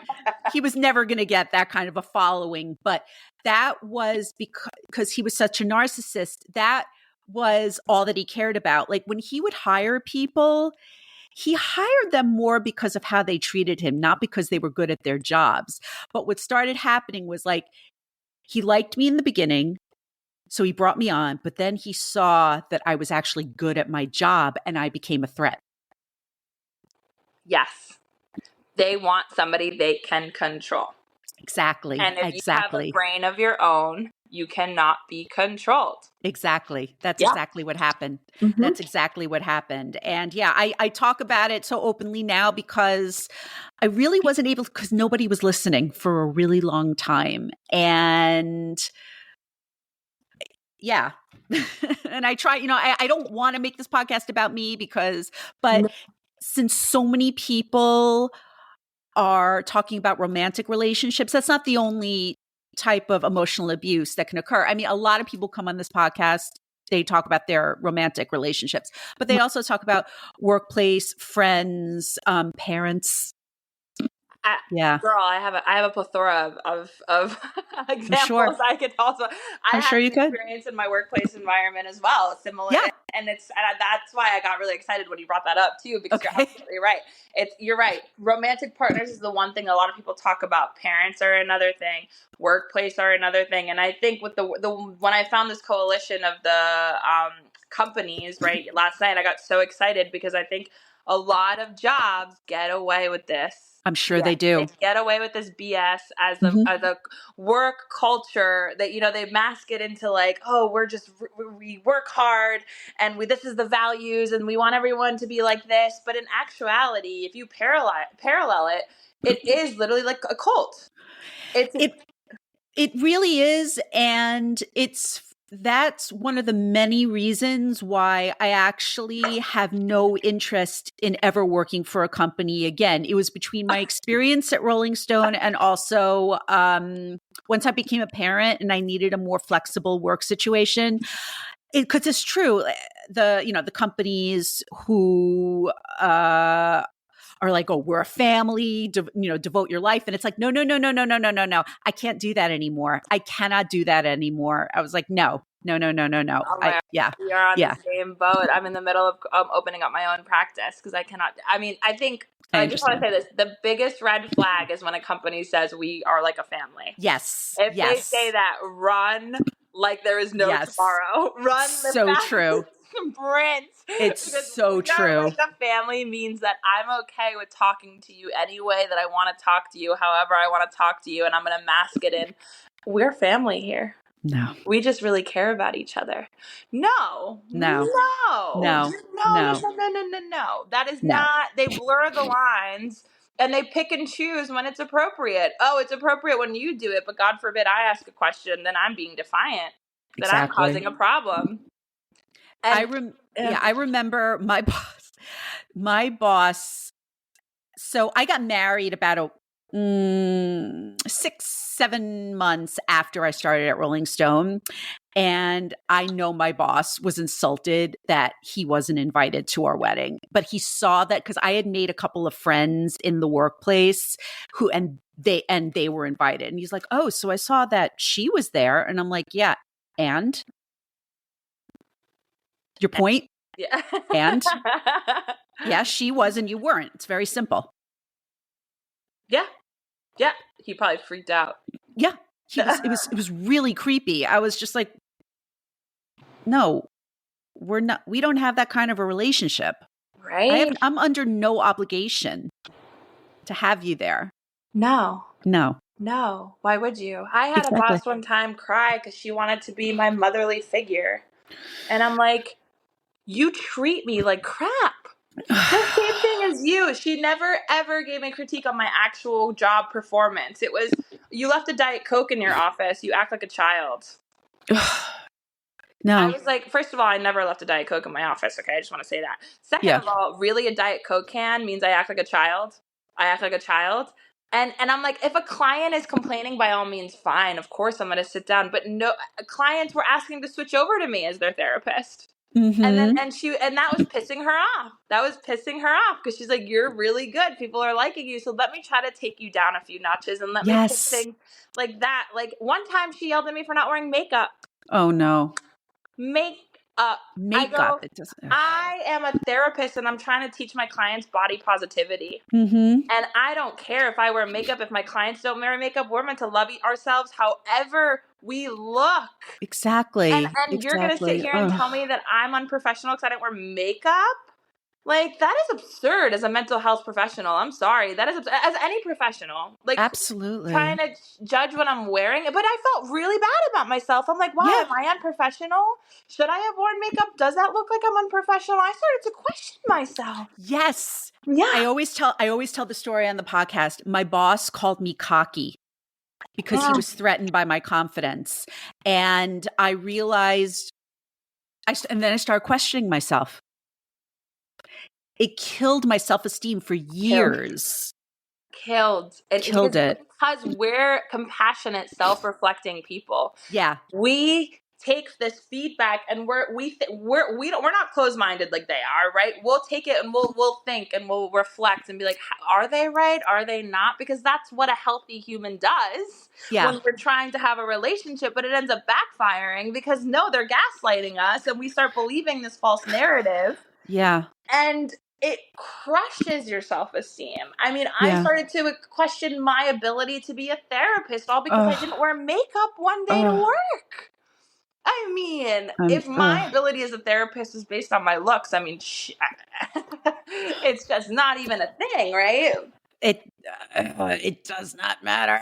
he was never going to get that kind of a following. But that was because he was such a narcissist. That was all that he cared about. Like when he would hire people, he hired them more because of how they treated him, not because they were good at their jobs. But what started happening was like, he liked me in the beginning, so he brought me on, but then he saw that I was actually good at my job, and I became a threat. Yes. They want somebody they can control. Exactly. And if you have a brain of your own, you cannot be controlled. Exactly. That's exactly what happened. That's exactly what happened. And yeah, I talk about it so openly now because I really wasn't able, because nobody was listening for a really long time. And yeah. And I try, I don't want to make this podcast about me but since so many people are talking about romantic relationships, that's not the only type of emotional abuse that can occur. I mean, a lot of people come on this podcast, they talk about their romantic relationships, but they also talk about workplace, friends, parents. Girl, I have a plethora of examples. Sure. I could also. I had experience in my workplace environment as well, similar. Yeah. And that's why I got really excited when you brought that up too, because you're absolutely right. You're right. Romantic partners is the one thing a lot of people talk about. Parents are another thing. Workplace are another thing. And I think with the when I found this coalition of the companies right last night, I got so excited because I think a lot of jobs get away with this. I'm sure they do. They get away with this BS as a work culture that, they mask it into like, oh, we work hard and this is the values and we want everyone to be like this. But in actuality, if you parallel it, it is literally like a cult. It really is. And it's that's one of the many reasons why I actually have no interest in ever working for a company again. It was between my experience at Rolling Stone and also once I became a parent and I needed a more flexible work situation. Because it's true, the companies who are like, oh, we're a family, devote your life. And it's like, no, no, no, no, no, no, no, no, no. I can't do that anymore. I cannot do that anymore. I was like, no, no, no, no, no, no. Oh my God. Yeah. We are on Yeah. the same boat. I'm in the middle of opening up my own practice because I cannot. I mean, I think I just want to say this. The biggest red flag is when a company says we are like a family. Yes. If they Yes. say that, run like there is no Yes. tomorrow. Run the So fastest true. sprint. It's Because so we true. are like a family means that I'm okay with talking to you any way that I want to talk to you, however I want to talk to you, and I'm going to mask it in. We're family here. No. We just really care about each other. No. No. No. No. No. That is No. not, they blur the lines and they pick and choose when it's appropriate. Oh, it's appropriate when you do it, but God forbid I ask a question, then I'm being defiant, that I'm Exactly. causing a problem. And I remember my boss. So I got married about 6-7 months after I started at Rolling Stone. And I know my boss was insulted that he wasn't invited to our wedding, but he saw that because I had made a couple of friends in the workplace they were invited. And he's like, oh, so I saw that she was there. And I'm like, yeah. And your point? yeah. And yeah, she was and you weren't. It's very simple. Yeah. Yeah. He probably freaked out. Yeah. It was really creepy. I was just like, no, we don't have that kind of a relationship. Right? I'm under no obligation to have you there. No. No. Why would you? I had a boss one time cry because she wanted to be my motherly figure. And I'm like, you treat me like crap. The same thing as you. She never, ever gave me critique on my actual job performance. It was, you left a Diet Coke in your office. You act like a child. No. I was like, first of all, I never left a Diet Coke in my office. Okay, I just want to say that. Second of all, really a Diet Coke can means I act like a child. I act like a child. And I'm like, if a client is complaining, by all means, fine. Of course, I'm going to sit down. But no, clients were asking to switch over to me as their therapist. Mm-hmm. And that was pissing her off. That was pissing her off because she's like, you're really good. People are liking you. So let me try to take you down a few notches and let me pick things like that. Like one time she yelled at me for not wearing makeup. Oh, no. Makeup. I am a therapist and I'm trying to teach my clients body positivity. Mm-hmm. And I don't care if I wear makeup, if my clients don't wear makeup. We're meant to love ourselves however we look. Exactly. And you're going to sit here and tell me that I'm unprofessional because I didn't wear makeup? Like, that is absurd as a mental health professional. I'm sorry. That is absurd. As any professional. Like, absolutely. Trying to judge what I'm wearing. But I felt really bad about myself. I'm like, wow, am I unprofessional? Should I have worn makeup? Does that look like I'm unprofessional? I started to question myself. Yes. Yeah. I always tell the story on the podcast. My boss called me cocky because he was threatened by my confidence. And I realized, and then I started questioning myself. It killed my self-esteem for years. Killed it. Because we're compassionate, self-reflecting people. Yeah. We take this feedback and we're not closed-minded like they are, right? We'll take it and we'll think and we'll reflect and be like, are they right? Are they not? Because that's what a healthy human does when we're trying to have a relationship, but it ends up backfiring because no, they're gaslighting us and we start believing this false narrative. Yeah. And it crushes your self-esteem. I mean, I started to question my ability to be a therapist all because I didn't wear makeup one day to work. I mean, if my ability as a therapist is based on my looks, I mean, it's just not even a thing, right? It does not matter.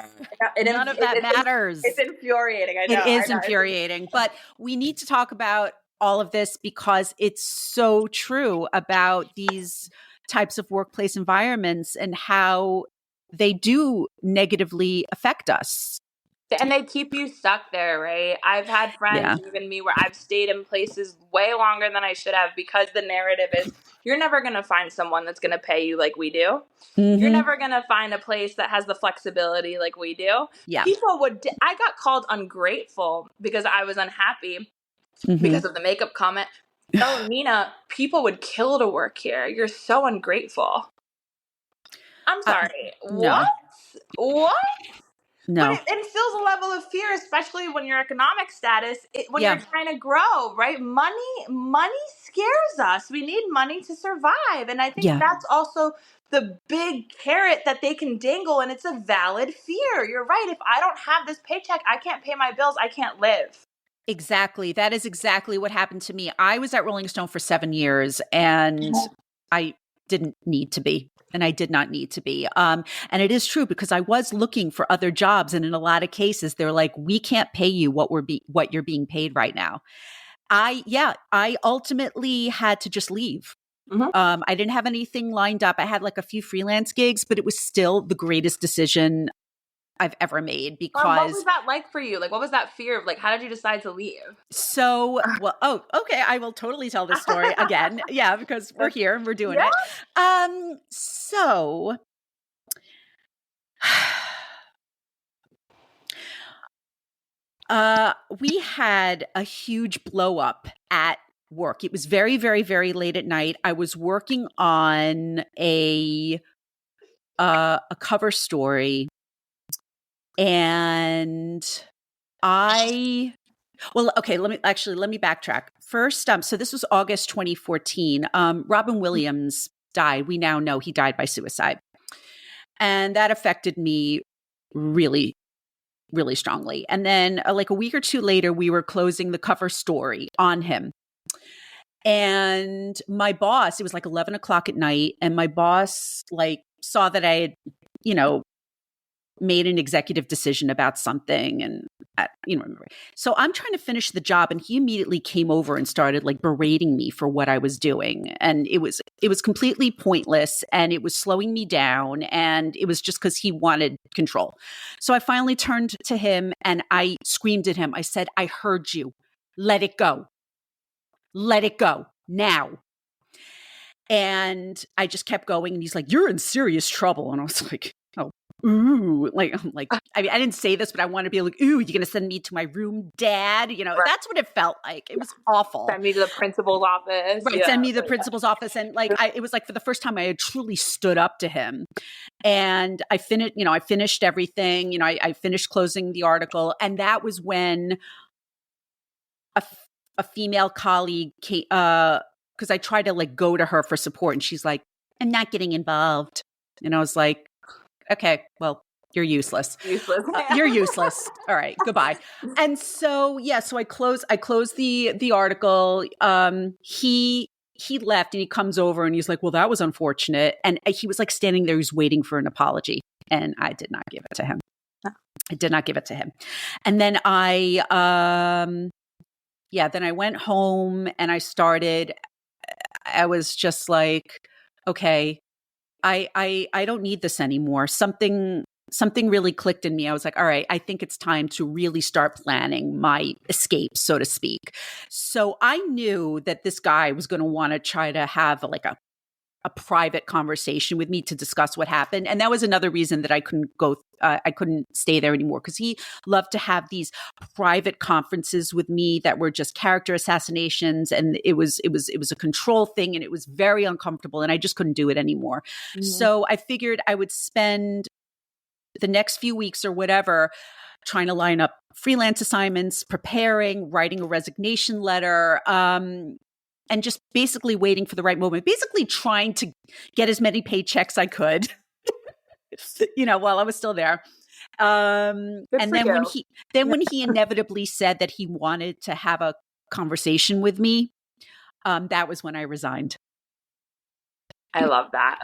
None of that matters. It's infuriating. I know. It is infuriating. But we need to talk about all of this because it's so true about these types of workplace environments and how they do negatively affect us. And they keep you stuck there, right? I've had friends, Yeah. even me, where I've stayed in places way longer than I should have because the narrative is you're never going to find someone that's going to pay you like we do. You're Mm-hmm. never going to find a place that has the flexibility like we do. Yeah. I got called ungrateful because I was unhappy Mm-hmm. because of the makeup comment. Oh, Nina, people would kill to work here. You're so ungrateful. I'm sorry. What? No, What? But no. it instills a level of fear, especially when your economic status, when you're Yeah, trying to grow, right? Money scares us. We need money to survive. And I think yeah. that's also the big carrot that they can dangle. And it's a valid fear. You're right. If I don't have this paycheck, I can't pay my bills. I can't live. Exactly. That is exactly what happened to me. I was at Rolling Stone for 7 years and I didn't need to be. And I did not need to be. And it is true because I was looking for other jobs. And in a lot of cases, they're like, we can't pay you what you're being paid right now. I ultimately had to just leave. Mm-hmm. I didn't have anything lined up. I had like a few freelance gigs, but it was still the greatest decision I've ever made What was because that like for you? Like, what was that fear of? Like, how did you decide to leave? okay, I will totally tell this story again. Yeah, because we're here and we're doing Yeah. it. So we had a huge blow up at work. It was very, very, very late at night. I was working on a cover story, and okay, let me backtrack. First, so this was August 2014. Robin Williams died. We now know he died by suicide. And that affected me really, really strongly. And then like a week or two later, we were closing the cover story on him. And my boss, it was like 11 o'clock at night. And my boss like saw that I had, made an executive decision about something. And, so I'm trying to finish the job. And he immediately came over and started like berating me for what I was doing. And it was completely pointless and it was slowing me down. And it was just because he wanted control. So I finally turned to him and I screamed at him. I said, I heard you. Let it go. Let it go now. And I just kept going. And he's like, you're in serious trouble. And I was like, oh, ooh, I mean, I didn't say this, but I want to be like, ooh, you're going to send me to my room, Dad? Right. That's what it felt like. It was awful. Send me to the principal's office. Right. Yeah. Send me to the principal's office. And it was like for the first time I had truly stood up to him. And I finished everything, I finished closing the article. And that was when a female colleague came, because I tried to like go to her for support and she's like, I'm not getting involved. And I was like, okay, well, you're useless. You're useless. All right, goodbye. And so, so I closed the article. He left and he comes over and he's like, well, that was unfortunate. And he was like standing there, he's waiting for an apology. And I did not give it to him. I did not give it to him. And then then I went home and I was just like, okay, I don't need this anymore. Something really clicked in me. I was like, all right, I think it's time to really start planning my escape, so to speak. So I knew that this guy was going to want to try to have like a private conversation with me to discuss what happened. And that was another reason that I couldn't stay there anymore, because he loved to have these private conferences with me that were just character assassinations. And it was a control thing and it was very uncomfortable and I just couldn't do it anymore. Mm-hmm. So I figured I would spend the next few weeks or whatever trying to line up freelance assignments, preparing, writing a resignation letter, and just basically waiting for the right moment, basically trying to get as many paychecks I could, while I was still there. And then when he inevitably said that he wanted to have a conversation with me, that was when I resigned. I love that.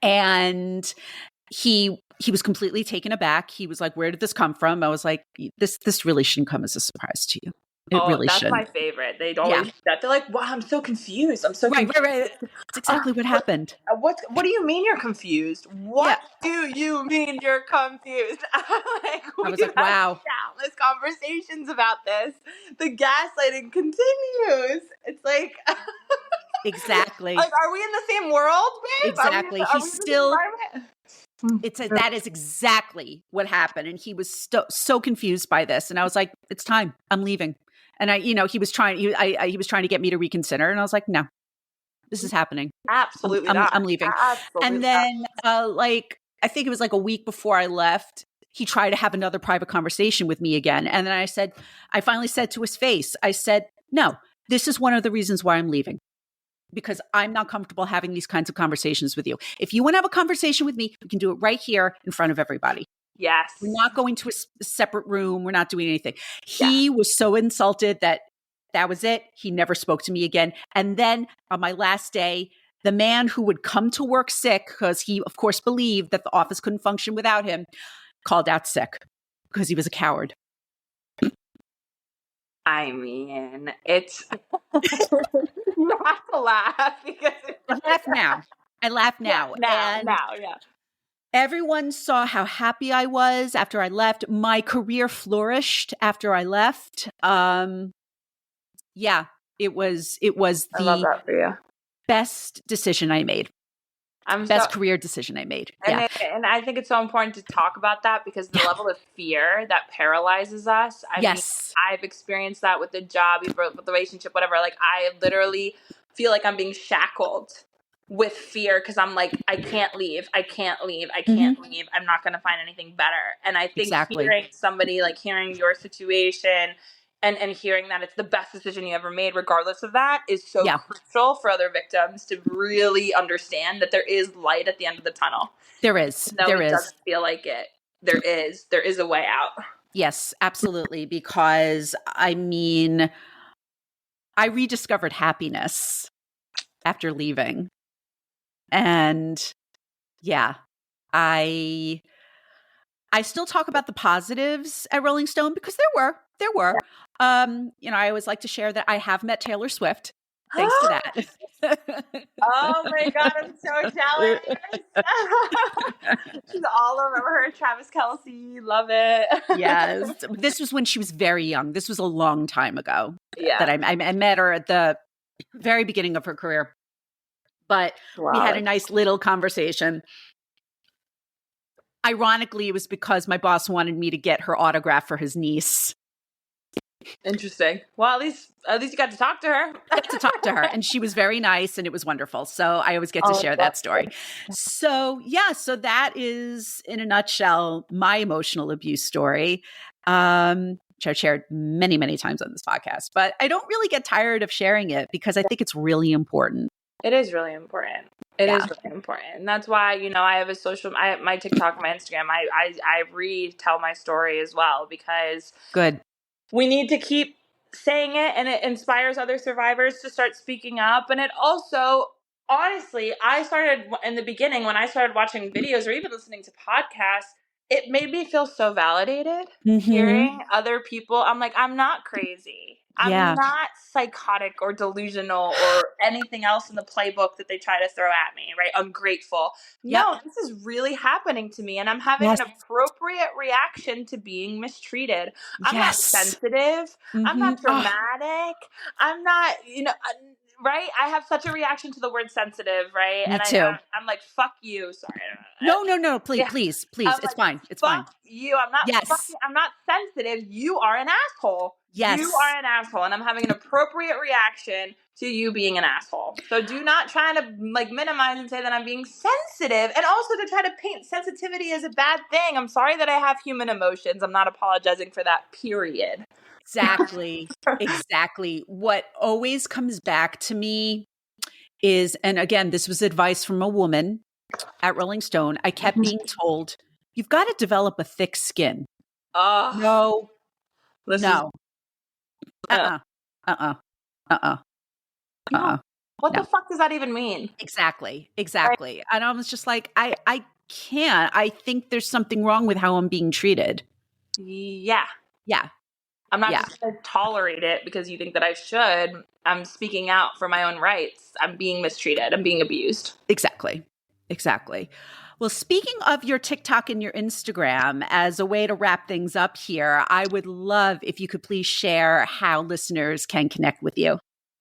And he was completely taken aback. He was like, where did this come from? I was like, this really shouldn't come as a surprise to you. It Oh, really that's my shouldn't. favorite. They'd Yeah. always do that. They're like, "Wow, I'm so confused. I'm so Right, right, confused." right. That's exactly what happened. What do you mean you're confused? Yeah. What do you mean you're confused? Like, I was we've like, had wow. countless conversations about this. The gaslighting continues. It's like, Exactly. like, are we in the same world, babe? Exactly. Are we He's in the same still, environment? that is exactly what happened. And he was so confused by this. And I was like, it's time. I'm leaving. And he was trying, he was trying to get me to reconsider. And I was like, no, this is happening. Absolutely not. I'm leaving. Absolutely And not. then, I think it was like a week before I left, he tried to have another private conversation with me again. And then I finally said to his face, I said, no, this is one of the reasons why I'm leaving, because I'm not comfortable having these kinds of conversations with you. If you want to have a conversation with me, we can do it right here in front of everybody. Yes. We're not going to a separate room. We're not doing anything. Yeah. He was so insulted that was it. He never spoke to me again. And then on my last day, the man who would come to work sick, because he, of course, believed that the office couldn't function without him, called out sick because he was a coward. I mean, it's you have to laugh because it's I laugh now. I laugh now. yeah, And now, yeah. everyone saw how happy I was after I left. My career flourished after I left. Yeah, it was I love the that for you. best decision I made. I'm Best so, career decision I made. Yeah. and I think it's so important to talk about that because the level of fear that paralyzes us. I mean, Yes. I've experienced that with the job, with the relationship, whatever. Like, I literally feel like I'm being shackled with fear because I'm like, I can't leave. I can't leave. I can't leave. I'm not going to find anything better. And I think Exactly. hearing somebody, like hearing your situation and hearing that it's the best decision you ever made, regardless of that, is so crucial for other victims to really understand that there is light at the end of the tunnel. There is. No, There it is. doesn't feel like it. There is a way out. Yes, absolutely. Because I mean, I rediscovered happiness after leaving. And yeah, I still talk about the positives at Rolling Stone because there were. I always like to share that I have met Taylor Swift. Thanks to that. Oh my God, I'm so jealous. She's all over her. Travis Kelce, love it. Yes. This was when she was very young. This was a long time ago that Yeah. I met her at the very beginning of her career. But we had a nice little conversation. Ironically, it was because my boss wanted me to get her autograph for his niece. Interesting. Well, at least you got to talk to her. Got to talk to her, and she was very nice, and it was wonderful. So I always get to share that story. So so that is, in a nutshell, my emotional abuse story, which I've shared many, many times on this podcast. But I don't really get tired of sharing it because I think it's really important. It is really important. It is really important. And that's why, I have my TikTok, my Instagram, I retell my story as well because Good. We need to keep saying it, and it inspires other survivors to start speaking up. And it also, honestly, I started in the beginning when I started watching videos or even listening to podcasts, it made me feel so validated hearing other people. I'm like, I'm not crazy. I'm not psychotic or delusional or anything else in the playbook that they try to throw at me, right? Ungrateful. No, this is really happening to me, and I'm having an appropriate reaction to being mistreated. I'm not sensitive. I'm not dramatic. I'm not, right? I have such a reaction to the word sensitive, right? Me And too. I'm like, fuck you. Sorry. No. Please. It's fine. It's fine. You. I'm not sensitive. You are an asshole. Yes. You are an asshole. And I'm having an appropriate reaction to you being an asshole. So do not try to minimize and say that I'm being sensitive. And also to try to paint sensitivity as a bad thing. I'm sorry that I have human emotions. I'm not apologizing for that, period. Exactly. Exactly. What always comes back to me is, and again, this was advice from a woman at Rolling Stone. I kept being told, you've got to develop a thick skin. No. What the fuck does that even mean? Exactly. Right. And I was just like, I can't. I think there's something wrong with how I'm being treated. Yeah. I'm not Yeah, just going to tolerate it because you think that I should. I'm speaking out for my own rights. I'm being mistreated. I'm being abused. exactly. Exactly. Well, speaking of your TikTok and your Instagram, as a way to wrap things up here, I would love if you could please share how listeners can connect with you.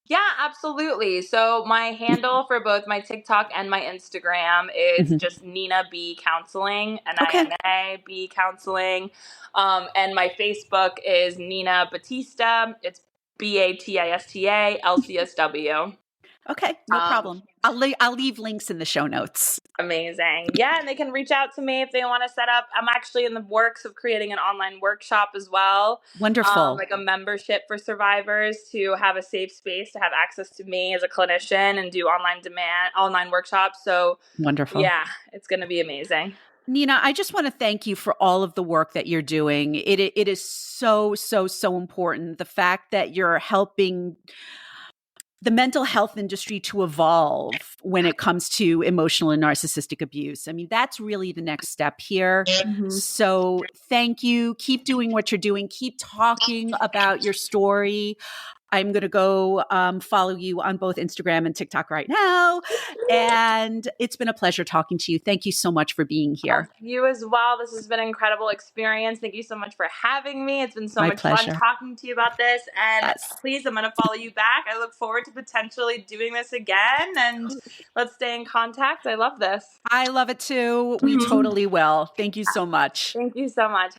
Yeah, absolutely. So my handle for both my TikTok and my Instagram is Mhm. just Nina B Counseling, Okay. Nina B Counseling. And my Facebook is Nina Batista. It's Batista LCSW. Okay. No Um, problem. I'll leave links in the show notes. Amazing. Yeah, and they can reach out to me if they want to set up. I'm actually in the works of creating an online workshop as well, Wonderful. like a membership for survivors to have a safe space to have access to me as a clinician and do online workshops. So Wonderful. yeah, it's going to be amazing. Nina, I just want to thank you for all of the work that you're doing. It is so, so, so important. The fact that you're helping the mental health industry to evolve when it comes to emotional and narcissistic abuse. I mean, that's really the next step here. Mm-hmm. So thank you. Keep doing what you're doing. Keep talking about your story. I'm going to go follow you on both Instagram and TikTok right now. And it's been a pleasure talking to you. Thank you so much for being here. You as well. This has been an incredible experience. Thank you so much for having me. It's been so My much fun pleasure. talking to you about this. And Yes. please, I'm going to follow you back. I look forward to potentially doing this again. And let's stay in contact. I love this. I love it too. We totally will. Thank you so much. Thank you so much.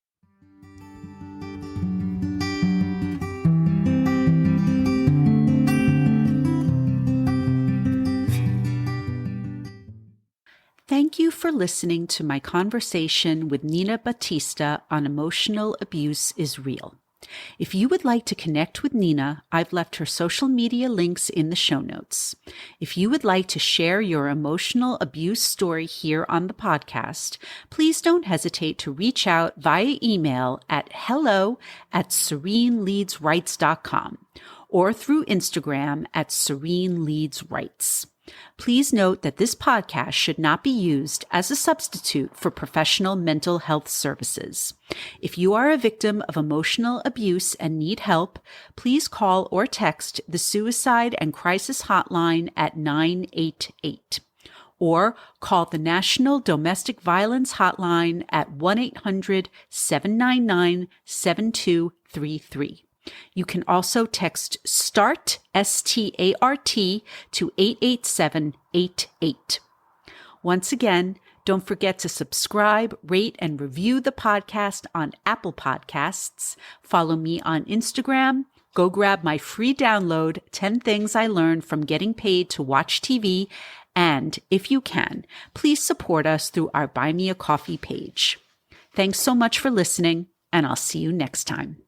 Thank you for listening to my conversation with Nina Batista on Emotional Abuse is Real. If you would like to connect with Nina, I've left her social media links in the show notes. If you would like to share your emotional abuse story here on the podcast, please don't hesitate to reach out via email at hello@sereneleadsrights.com or through Instagram at sereneleadsrights. Please note that this podcast should not be used as a substitute for professional mental health services. If you are a victim of emotional abuse and need help, please call or text the Suicide and Crisis Hotline at 988 or call the National Domestic Violence Hotline at 1-800-799-7233. You can also text START, S-T-A-R-T, to 88788. Once again, don't forget to subscribe, rate, and review the podcast on Apple Podcasts. Follow me on Instagram. Go grab my free download, 10 Things I Learned from Getting Paid to Watch TV. And if you can, please support us through our Buy Me a Coffee page. Thanks so much for listening, and I'll see you next time.